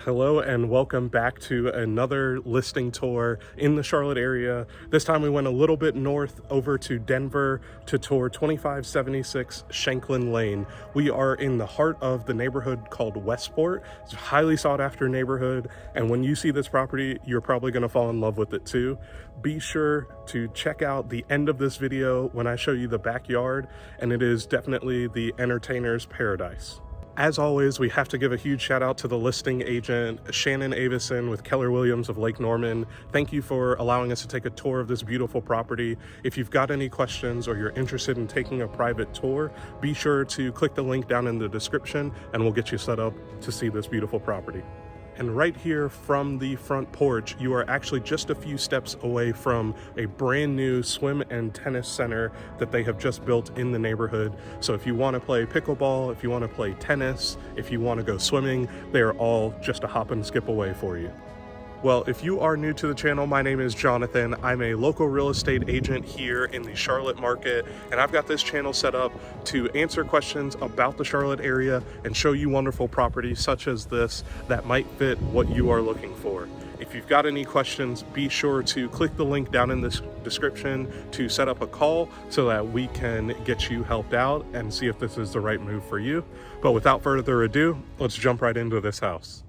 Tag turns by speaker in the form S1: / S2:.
S1: Hello and welcome back to another listing tour in the Charlotte area. This time we went a little bit north over to Denver to tour 2576 Shanklin Lane. We are in the heart of the neighborhood called Westport. It's a highly sought after neighborhood, and when you see this property, you're probably going to fall in love with it too. Be sure to check out the end of this video when I show you the backyard, and it is definitely the entertainer's paradise. As always, we have to give a huge shout out to the listing agent, Shannon Avison with Keller Williams of Lake Norman. Thank you for allowing us to take a tour of this beautiful property. If you've got any questions or you're interested in taking a private tour, be sure to click the link down in the description and we'll get you set up to see this beautiful property. And right here from the front porch, you are actually just a few steps away from a brand new swim and tennis center that they have just built in the neighborhood. So if you want to play pickleball, if you want to play tennis, if you want to go swimming, they are all just a hop and skip away for you. Well, if you are new to the channel, my name is Jonathan. I'm a local real estate agent here in the Charlotte market, and I've got this channel set up to answer questions about the Charlotte area and show you wonderful properties such as this that might fit what you are looking for. If you've got any questions, be sure to click the link down in the description to set up a call so that we can get you helped out and see if this is the right move for you. But without further ado, let's jump right into this house.